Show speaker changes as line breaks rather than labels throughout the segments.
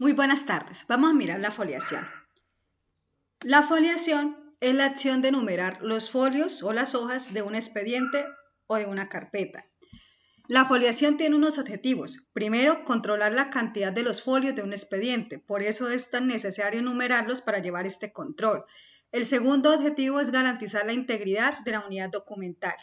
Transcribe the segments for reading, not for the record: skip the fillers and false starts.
Muy buenas tardes. Vamos a mirar la foliación. La foliación es la acción de numerar los folios o las hojas de un expediente o de una carpeta. La foliación tiene unos objetivos. Primero, controlar la cantidad de los folios de un expediente. Por eso es tan necesario numerarlos para llevar este control. El segundo objetivo es garantizar la integridad de la unidad documental.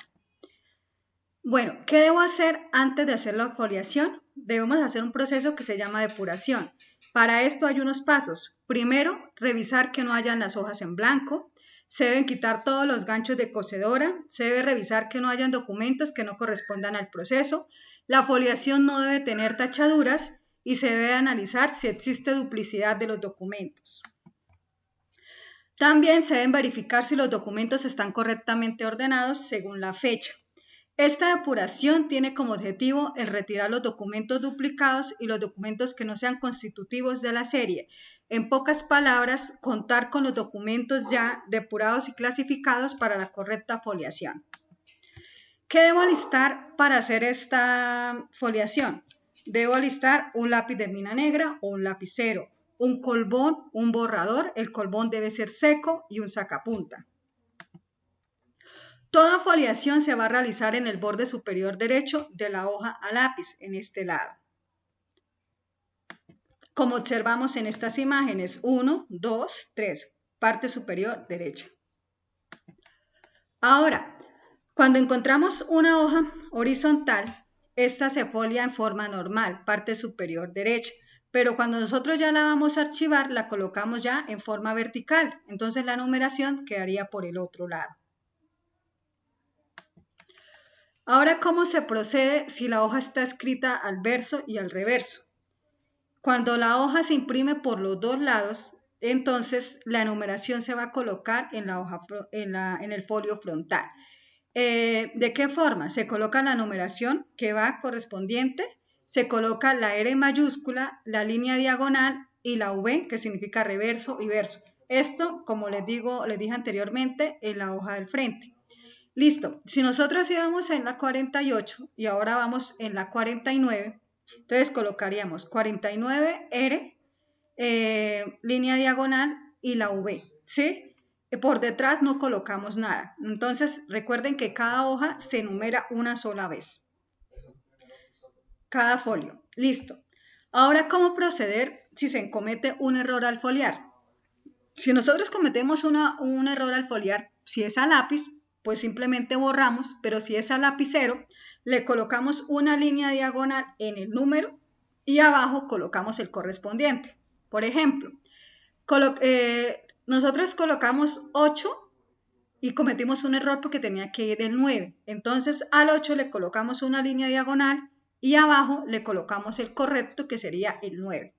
Bueno, ¿qué debo hacer antes de hacer la foliación? Debemos hacer un proceso que se llama depuración. Para esto hay unos pasos. Primero, revisar que no hayan las hojas en blanco. Se deben quitar todos los ganchos de cocedora. Se debe revisar que no hayan documentos que no correspondan al proceso. La foliación no debe tener tachaduras y se debe analizar si existe duplicidad de los documentos. También se deben verificar si los documentos están correctamente ordenados según la fecha. Esta depuración tiene como objetivo el retirar los documentos duplicados y los documentos que no sean constitutivos de la serie. En pocas palabras, contar con los documentos ya depurados y clasificados para la correcta foliación. ¿Qué debo alistar para hacer esta foliación? Debo alistar un lápiz de mina negra o un lapicero, un colbón, un borrador, el colbón debe ser seco y un sacapunta. Toda foliación se va a realizar en el borde superior derecho de la hoja a lápiz, en este lado. Como observamos en estas imágenes, 1, 2, 3, parte superior derecha. Ahora, cuando encontramos una hoja horizontal, esta se folia en forma normal, parte superior derecha. Pero cuando nosotros ya la vamos a archivar, la colocamos ya en forma vertical. Entonces la numeración quedaría por el otro lado. Ahora, ¿cómo se procede si la hoja está escrita al verso y al reverso? Cuando la hoja se imprime por los dos lados, entonces la numeración se va a colocar en el folio frontal. ¿De qué forma? Se coloca la numeración que va correspondiente, se coloca la R mayúscula, la línea diagonal y la V, que significa reverso y verso. Esto, como les dije anteriormente, en la hoja del frente. Listo, si nosotros íbamos en la 48 y ahora vamos en la 49, entonces colocaríamos 49R, línea diagonal y la V, ¿sí? Por detrás no colocamos nada. Entonces recuerden que cada hoja se numera una sola vez. Cada folio. Listo. Ahora, ¿cómo proceder si se comete un error al foliar? Si nosotros cometemos un error al foliar, si es a lápiz, pues simplemente borramos, pero si es a lapicero, le colocamos una línea diagonal en el número y abajo colocamos el correspondiente. Por ejemplo, nosotros colocamos 8 y cometimos un error porque tenía que ir el 9. Entonces al 8 le colocamos una línea diagonal y abajo le colocamos el correcto, que sería el 9.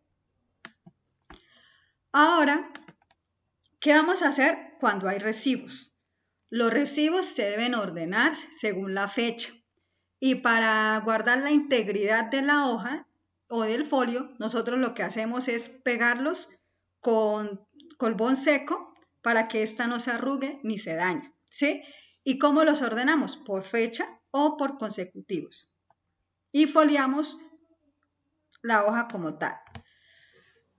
Ahora, ¿qué vamos a hacer cuando hay recibos? Los recibos se deben ordenar según la fecha y para guardar la integridad de la hoja o del folio, nosotros lo que hacemos es pegarlos con colbón seco para que ésta no se arrugue ni se dañe, ¿sí? ¿Y cómo los ordenamos? Por fecha o por consecutivos. Y foliamos la hoja como tal.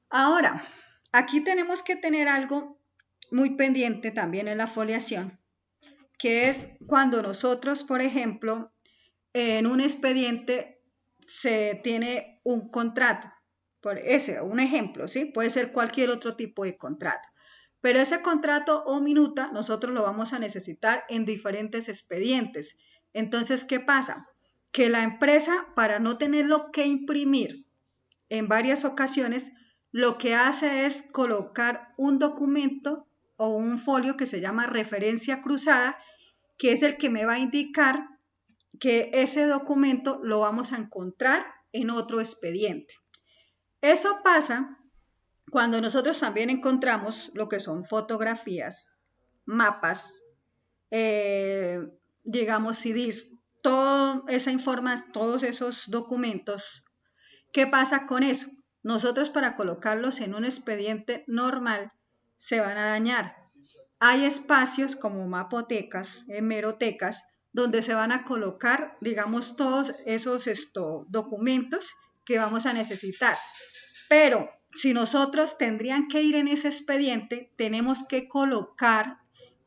Ahora, aquí tenemos que tener algo muy pendiente también en la foliación, que es cuando nosotros, por ejemplo, en un expediente se tiene un contrato, un ejemplo, ¿sí? Puede ser cualquier otro tipo de contrato, pero ese contrato o minuta nosotros lo vamos a necesitar en diferentes expedientes. Entonces, ¿qué pasa? Que la empresa, para no tenerlo que imprimir en varias ocasiones, lo que hace es colocar un documento o un folio que se llama referencia cruzada, que es el que me va a indicar que ese documento lo vamos a encontrar en otro expediente. Eso pasa cuando nosotros también encontramos lo que son fotografías, mapas, digamos CDs, todos esos documentos. ¿Qué pasa con eso? Nosotros para colocarlos en un expediente normal se van a dañar. Hay espacios como mapotecas, hemerotecas, donde se van a colocar, digamos, todos esos documentos que vamos a necesitar. Pero si nosotros tendrían que ir en ese expediente, tenemos que colocar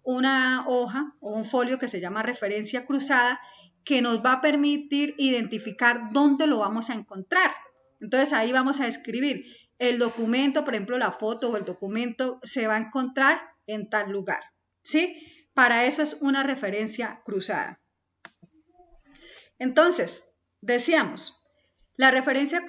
una hoja o un folio que se llama referencia cruzada que nos va a permitir identificar dónde lo vamos a encontrar. Entonces ahí vamos a escribir el documento, por ejemplo, la foto o el documento se va a encontrar en tal lugar, ¿sí? Para eso es una referencia cruzada. Entonces, decíamos, la referencia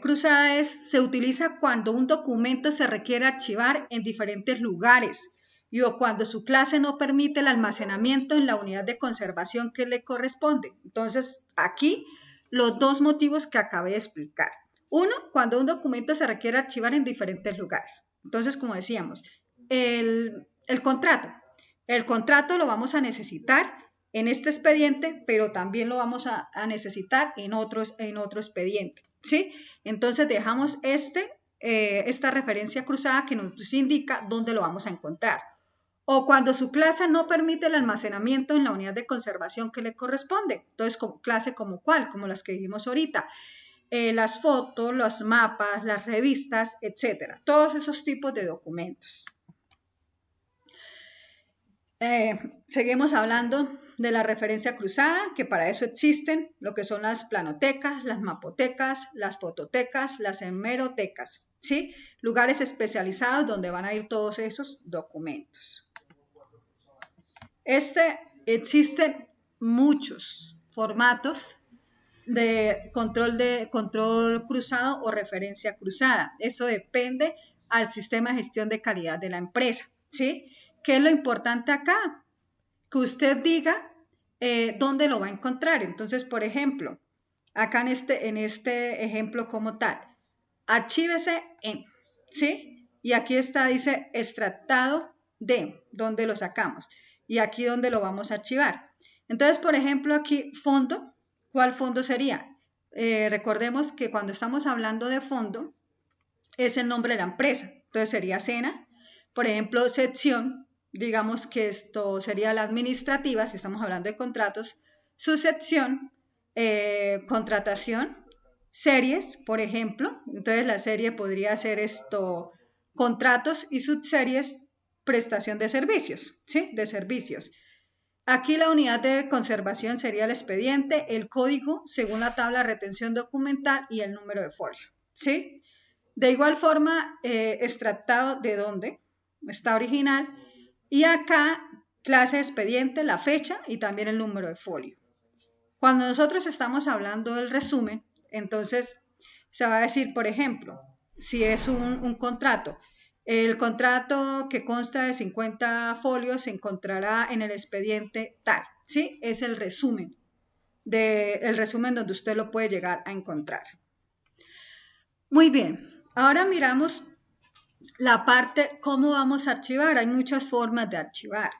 cruzada se utiliza cuando un documento se requiere archivar en diferentes lugares y o cuando su clase no permite el almacenamiento en la unidad de conservación que le corresponde. Entonces, aquí los dos motivos que acabé de explicar. Uno, cuando un documento se requiere archivar en diferentes lugares. Entonces, como decíamos, el contrato. El contrato lo vamos a necesitar en este expediente, pero también lo vamos a necesitar en otro expediente, ¿sí? Entonces dejamos esta referencia cruzada que nos indica dónde lo vamos a encontrar. O cuando su clase no permite el almacenamiento en la unidad de conservación que le corresponde. Entonces, clase como cuál, como las que dijimos ahorita. Las fotos, los mapas, las revistas, etcétera. Todos esos tipos de documentos. Seguimos hablando de la referencia cruzada, que para eso existen lo que son las planotecas, las mapotecas, las fototecas, las hemerotecas, ¿sí? Lugares especializados donde van a ir todos esos documentos. Existen muchos formatos de control cruzado o referencia cruzada. Eso depende al sistema de gestión de calidad de la empresa, ¿sí? ¿Qué es lo importante acá? Que usted diga dónde lo va a encontrar. Entonces, por ejemplo, acá en este ejemplo como tal, archívese en, ¿sí? Y aquí está, dice, extractado de, ¿dónde lo sacamos? Y aquí dónde lo vamos a archivar. Entonces, por ejemplo, aquí fondo, ¿cuál fondo sería? Recordemos que cuando estamos hablando de fondo, es el nombre de la empresa. Entonces sería SENA. Por ejemplo, sección, digamos que esto sería la administrativa, si estamos hablando de contratos. Subsección, contratación. Series, por ejemplo. Entonces la serie podría ser contratos y subseries, prestación de servicios, ¿sí? De servicios. Aquí la unidad de conservación sería el expediente, el código según la tabla de retención documental y el número de folio, ¿sí? De igual forma, extractado de dónde está original y acá clase de expediente, la fecha y también el número de folio. Cuando nosotros estamos hablando del resumen, entonces se va a decir, por ejemplo, si es un contrato, el contrato que consta de 50 folios se encontrará en el expediente tal, ¿sí? Es el resumen donde usted lo puede llegar a encontrar. Muy bien, ahora miramos la parte cómo vamos a archivar. Hay muchas formas de archivar.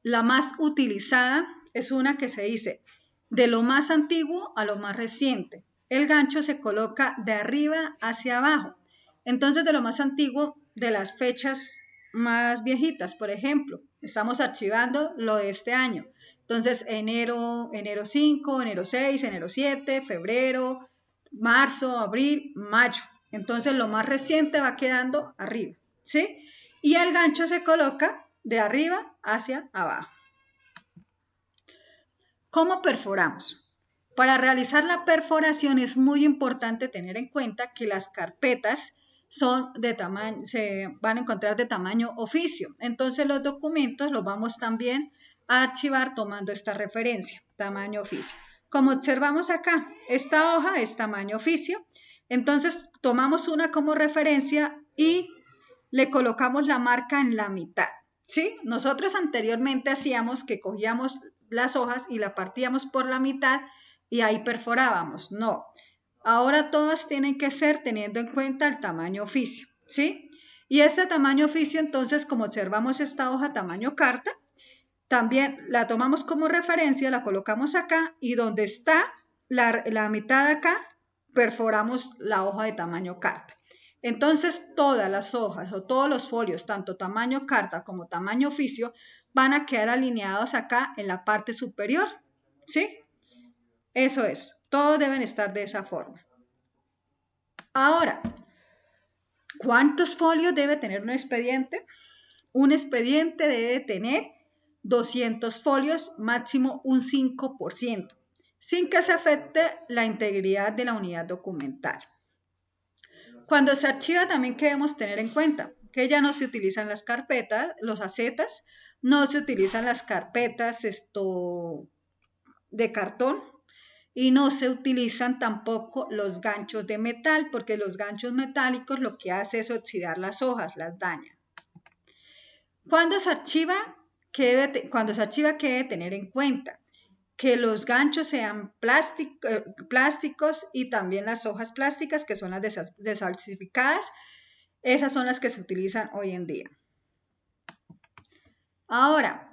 La más utilizada es una que se dice de lo más antiguo a lo más reciente. El gancho se coloca de arriba hacia abajo. Entonces, de lo más antiguo, de las fechas más viejitas, por ejemplo, estamos archivando lo de este año. Entonces, enero 5, enero 6, enero 7, febrero, marzo, abril, mayo. Entonces, lo más reciente va quedando arriba, ¿sí? Y el gancho se coloca de arriba hacia abajo. ¿Cómo perforamos? Para realizar la perforación es muy importante tener en cuenta que las carpetas se van a encontrar de tamaño oficio. Entonces los documentos los vamos también a archivar tomando esta referencia, tamaño oficio. Como observamos acá, esta hoja es tamaño oficio. Entonces tomamos una como referencia y le colocamos la marca en la mitad, ¿sí? Nosotros anteriormente hacíamos que cogíamos las hojas y la partíamos por la mitad y ahí perforábamos. No, ahora todas tienen que ser teniendo en cuenta el tamaño oficio, ¿sí? Y este tamaño oficio, entonces, como observamos esta hoja tamaño carta, también la tomamos como referencia, la colocamos acá y donde está la mitad de acá, perforamos la hoja de tamaño carta. Entonces, todas las hojas o todos los folios, tanto tamaño carta como tamaño oficio, van a quedar alineados acá en la parte superior, ¿sí? Eso es, todos deben estar de esa forma. Ahora, ¿Cuántos folios debe tener un expediente? Un expediente debe tener 200 folios, máximo un 5%, sin que se afecte la integridad de la unidad documental. Cuando se archiva también que debemos tener en cuenta que ya no se utilizan las carpetas, los acetas, no se utilizan las carpetas de cartón y no se utilizan tampoco los ganchos de metal, porque los ganchos metálicos lo que hace es oxidar las hojas, las daña. Cuando se archiva, ¿qué debe tener en cuenta? Que los ganchos sean plásticos y también las hojas plásticas, que son las desalsificadas, esas son las que se utilizan hoy en día. Ahora,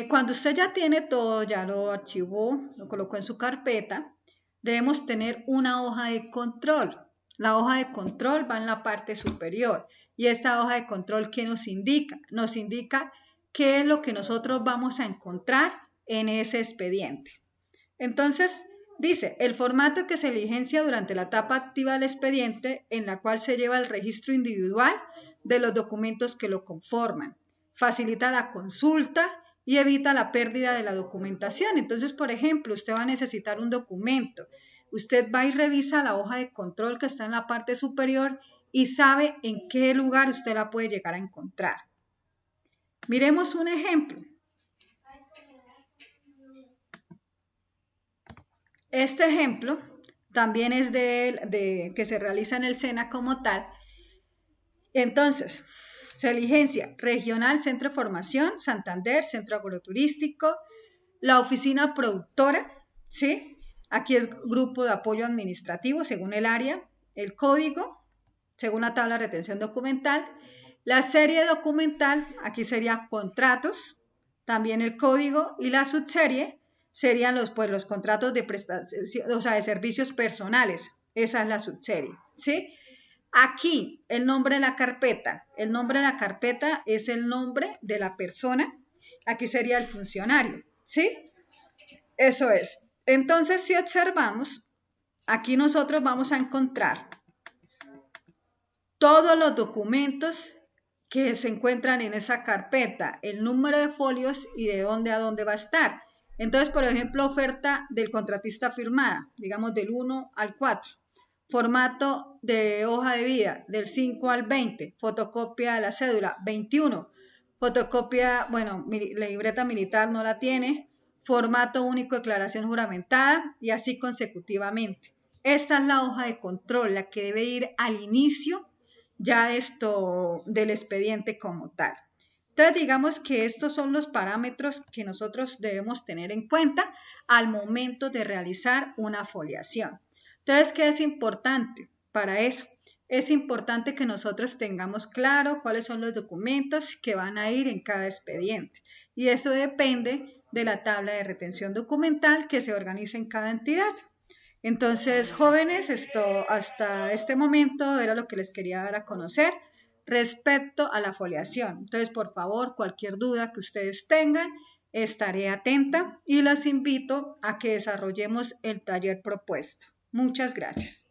cuando usted ya tiene todo, ya lo archivó, lo colocó en su carpeta, debemos tener una hoja de control. La hoja de control va en la parte superior. Y esta hoja de control, ¿qué nos indica? Nos indica qué es lo que nosotros vamos a encontrar en ese expediente. Entonces, dice, el formato que se diligencia durante la etapa activa del expediente, en la cual se lleva el registro individual de los documentos que lo conforman. Facilita la consulta y evita la pérdida de la documentación. Entonces, por ejemplo, usted va a necesitar un documento. Usted va y revisa la hoja de control que está en la parte superior y sabe en qué lugar usted la puede llegar a encontrar. Miremos un ejemplo. Este ejemplo también es que se realiza en el SENA como tal. Entonces, se diligencia Regional Centro de Formación, Santander, Centro Agroturístico, la oficina productora, ¿sí? Aquí es grupo de apoyo administrativo según el área, el código, según la tabla de retención documental, la serie documental, aquí sería contratos, también el código, y la subserie serían los contratos de prestación, o sea, de servicios personales. Esa es la subserie, ¿sí? Aquí, el nombre de la carpeta. El nombre de la carpeta es el nombre de la persona. Aquí sería el funcionario, ¿sí? Eso es. Entonces, si observamos, aquí nosotros vamos a encontrar todos los documentos que se encuentran en esa carpeta, el número de folios y de dónde a dónde va a estar. Entonces, por ejemplo, oferta del contratista firmada, digamos del 1 al 4. Formato de hoja de vida del 5 al 20. Fotocopia de la cédula 21. Fotocopia, bueno, la libreta militar no la tiene. Formato único de declaración juramentada y así consecutivamente. Esta es la hoja de control, la que debe ir al inicio ya del expediente como tal. Entonces, digamos que estos son los parámetros que nosotros debemos tener en cuenta al momento de realizar una foliación. Entonces, ¿qué es importante para eso? Es importante que nosotros tengamos claro cuáles son los documentos que van a ir en cada expediente. Y eso depende de la tabla de retención documental que se organiza en cada entidad. Entonces, jóvenes, hasta este momento era lo que les quería dar a conocer respecto a la foliación. Entonces, por favor, cualquier duda que ustedes tengan, estaré atenta y los invito a que desarrollemos el taller propuesto. Muchas gracias.